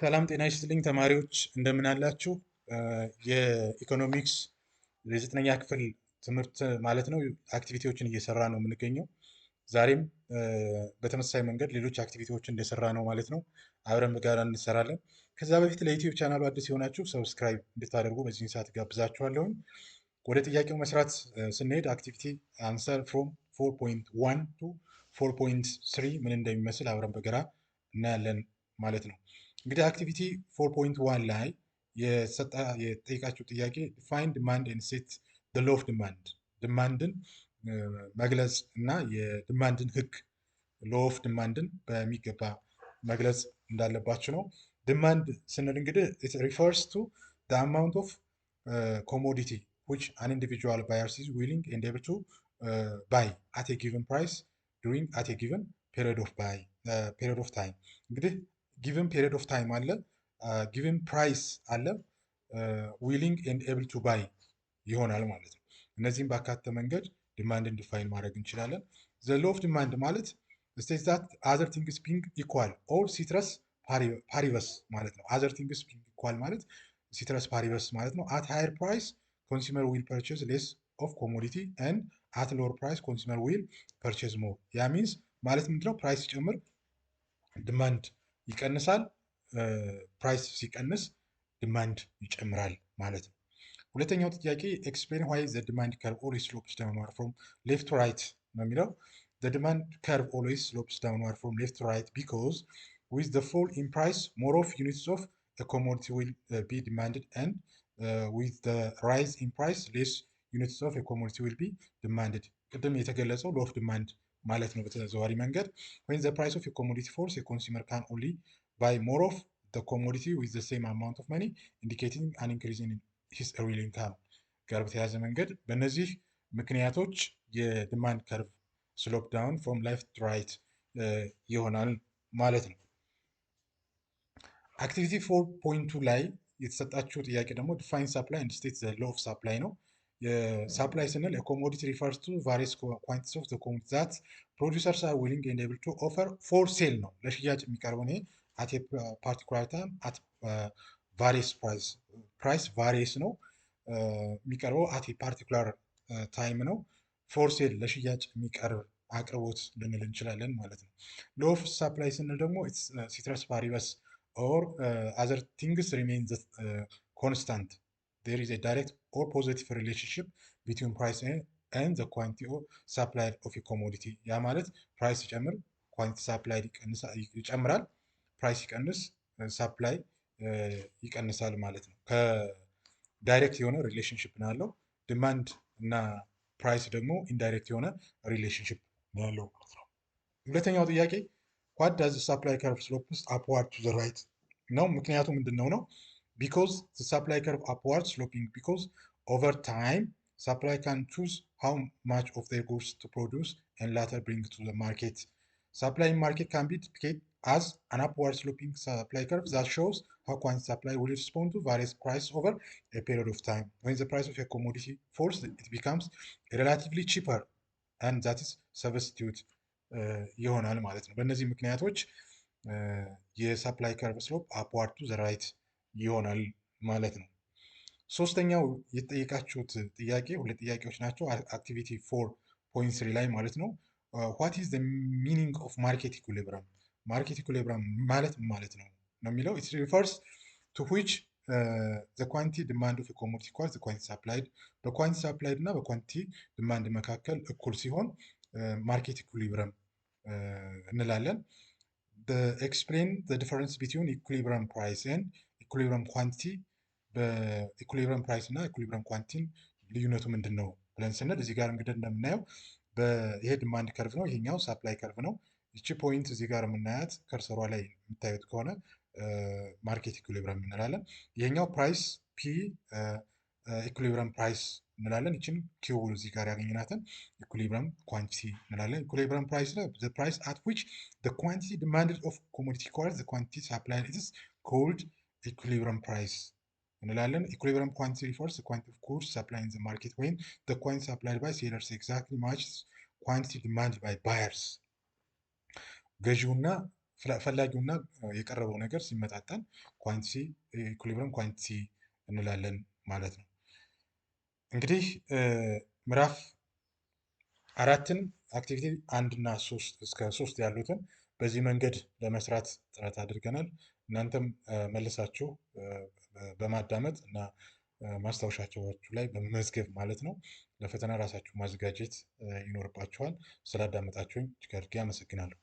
ሰላም ጤና ይስጥልኝ ተማሪዎች እንደምን አላችሁ? የኢኮኖሚክስ የዘጠነኛ ክፍል ትምህርት ማለት ነው አክቲቪቲዎችን እየሰራ ነው የምንገኘው። ዛሬም በተመሳሳይ መንገድ ሌሎች አክቲቪቲዎችን እንደሰራ ነው ማለት ነው። አብረን በጋራ እንሰራለን። ከዛ በፊት ለዩቲዩብ ቻናሉ አዲስ የሆናችሁ ሰብስክራይብ እንድታደርጉ በዚህን ሰዓት ጋብዛችኋለሁኝ። ወደ ጥያቄው መስራት ስንሄድ አክቲቪቲ አንሰር ፍሮም 4.1 ቱ 4.3 ምን እንደሚመስል አብረን በጋራ እናያለን ማለት ነው። እንግዲህ አክቲቪቲ 4.1 ላይ የጠየቃችሁ ጥያቄ ዲፋይን ዲማንድ ኤንድ ሴት ዘ ሎው ኦፍ ዲማንድ፣ ዲማንድን መግለጽ እና የዲማንድን ህግ ሎው ኦፍ ዲማንድን በሚገባ መግለጽ እንዳለባችሁ ነው። ዲማንድ ስንል እንግዲህ it refers to the amount of commodity which an individual buyer is willing and able to buy at a given price during at a given period of time እንግዲህ ጊቨን ፔሪድ ኦፍ ታይም አለ፣ ጊቨን ፕራይስ አለ፣ ዊሊንግ ኤንድ ኤብል ቱ ባይ ይሆናል ማለት ነው። እነዚህም ባካተተ መንገድ ዲማንድን ዲፋይን ማድረግ እንችላለን። ዘ ሎው ኦፍ ዲማንድ ማለት ስቴትስ ዛት አዘር ቲንግስ ቢንግ ኢኳል ኦር ሲትረስ ፓሪቨስ ማለት ነው። አዘር ቲንግስ ቢንግ ኢኳል ማለት ሲትረስ ፓሪቨስ ማለት ነው። አት ሃየር ፕራይስ ኮንሱመር ዊል ፐርቼዝ ሌስ ኦፍ ኮሞዲቲ ኤንድ አት ሎወር ፕራይስ ኮንሱመር ዊል ፐርቼዝ ሞር። ያ ሚንስ ማለት ምንድነው? ፕራይስ ሲጨምር ዲማንድ ይቀንሳል፣ ፕራይስ ሲቀንስ ዲማንድ ይጨምራል ማለት ነው። ሁለተኛው ጥያቄ ኤክስፕሌን ዋይ ዘ ዲማንድ ከርቭ ኦልዌይስ ስሎፕስ ዳውንዋርድ ፍሮም ሌፍት ቱ ራይት ነው የሚለው። ዘ ዲማንድ ከርቭ ኦልዌይስ ስሎፕስ ዳውንዋርድ ፍሮም ሌፍት ቱ ራይት ቢኮዝ ዊዝ ዘ ፎል ኢን ፕራይስ ሞር ኦፍ ዩኒትስ ኦፍ ኮሞዲቲ ዊል ቢ ዲማንድድ ኤንድ ዊዝ ዘ ራይዝ ኢን ፕራይስ ሌስ ዩኒትስ ኦፍ ኮሞዲቲ ዊል ቢ ዲማንድድ። ቅድም የተገለጸው ሎው ኦፍ ዲማንድ ማለት ነው በተዘዋዋሪ መንገድ። when the price of a commodity falls a consumer can only buy more of the commodity with the same amount of money indicating an increase in his real income ጋር በተያያዘ መንገድ በእነዚህ ምክንያቶች የዲማንድ ከርቭ ስሎፕ ዳውን ፍሮም ሌፍት ቱ ራይት ይሆናል ማለት ነው። አክቲቪቲ 4.2 ላይ የተሰጣችሁ ጥያቄ ደግሞ ዲፋይን ሳፕላይ ኤንድ ስቴት ዘ ሎው ኦፍ ሳፕላይ ነው። የሳፕላይ ስንል ኮሞዲቲ ሪፈርስ ቱ ቫሪየስ ኳንቲቲስ ኦፍ ኮሞዲቲ ዛት ፕሮዲውሰርስ አር ዊሊንግ ኤንድ ኤብል ቱ ኦፈር ፎር ሴል ነው። ለሽያጭ የሚቀርበው ይሄ አት ፓርቲኩላር ታይም አት ቫሪየስ ፕራይስ ቫሪየስ ነው የሚቀርበው አት ፓርቲኩላር ታይም ነው። ፎር ሴል ለሽያጭ የሚቀርብ አቅርቦት ልንል እንችላለን ማለት ነው። ሎው ኦፍ ሳፕላይ ስንል ደግሞ ሲትረስ ፓሪቨስ ኦር አዘር ቲንግስ ሪሜን ኮንስታንት there is a direct or positive relationship between price and the quantity of supplied of a commodity። ያ ማለት ፕራይስ ሲጨምር ኳንቲቲ ሳፕላይ ይጨምራል፣ ፕራይስ ሲቀንስ ሳፕላይ ይቀንሳል ማለት ነው። ከዳይሬክት የሆነ ሪሌሽንሽፕ ነው ያለው። ዲማንድ እና ፕራይስ ደግሞ ኢንዳይሬክት የሆነ ሪሌሽንሽፕ ነው ያለው ማለት ነው። ሁለተኛው ጥያቄ what does the supply curve slopes upward to the right ነው። ምክንያቱ ምንድነው ነው? because the supply curve upward sloping because over time supply can choose how much of their goods to produce and later bring to the market. Supply in market can be depicted as an upward sloping supply curve that shows how quantity supply will respond to various price over a period of time. When the price of a commodity falls, it becomes relatively cheaper and that is substitute ይሆናል ማለት ነው። በእነዚህ ምክንያቶች የሳፕላይ ከርቭ ስሎፕ አፕዋርድ ቱ ዘ ራይት ይሆናል ማለት ነው። ሶስተኛው የተጠየቃችሁት ጥያቄ ሁለት ጥያቄዎች ናቸው። አክቲቪቲ 4.3 ላይ ማለት ነው። ዋት ኢዝ ዘ ሚኒንግ ኦፍ ማርኬት ኢኩሊብረም? ማርኬት ኢኩሊብረም ማለት ምን ማለት ነው ነው የሚለው ኢት ሪፈርስ ቱ ዊች ዘ ኳንቲቲ ዲማንድ ኦፍ ኮሞዲቲ ኢኳልስ ዘ ኳንቲቲ ሳፕላይድ። በኳንቲቲ ሳፕላይድ እና በኳንቲቲ ዲማንድ መካከል እኩል ሲሆን ማርኬት ኢኩሊብረም እንላለን። ኤክስፕሌን ዘ ዲፈረንስ ቢትዊን ኢኩሊብረም ፕራይስ ኤንድ ኢኩሊብረም ኳንቲቲ። በኢኩሊብረም ፕራይስ እና ኢኩሊብረም ኳንቲቲን ልዩነቱ ምንድን ነው ብለን ስንል እዚህ ጋር እንግዲህ እንደምናየው ይሄ ዲማንድ ከርቭ ነው፣ ይሄኛው ሳፕላይ ከርቭ ነው። ይቺ ፖይንት እዚህ ጋር የምናያት ከርሰሯ ላይ የምታዩት ከሆነ ማርኬት ኢኩሊብረም እንላለን። ይሄኛው ፕራይስ ፒ ኢኩሊብረም ፕራይስ እንላለን። ይችን ኪው እዚህ ጋር ያገኘናትን ኢኩሊብረም ኳንቲቲ እንላለን። ኢኩሊብረም ፕራይስ ነው the price at which the quantity demanded of commodity equals the quantity supplied is called equilibrium price እንላለን። ኢኩሊብረም ኳንቲቲ refers to quantity of goods supplied in the market when the quantity supplied by sellers exactly matches quantity demanded by buyers። ገዢውና ፈላጊውና የቀረበው ነገር ሲመጣጠን ኳንቲቲ ኢኩሊብረም ኳንቲቲ እንላለን ማለት ነው። እንግዲህ ምዕራፍ አራትን አክቲቪቲ 1 እና 3 እስከ 3 ያሉትን በዚህ መንገድ ለመስራት ጥረት አድርገናል። እናንተም መልሳችሁ በማዳመጥ እና ማስታወሻችሁ ላይ በመመዝገብ ማለት ነው ለፈተና ራሳችሁ ማዘጋጀት ይኖርባችኋል። ስላዳመጣችሁኝ እጅግ አድርጌ አመሰግናለሁ።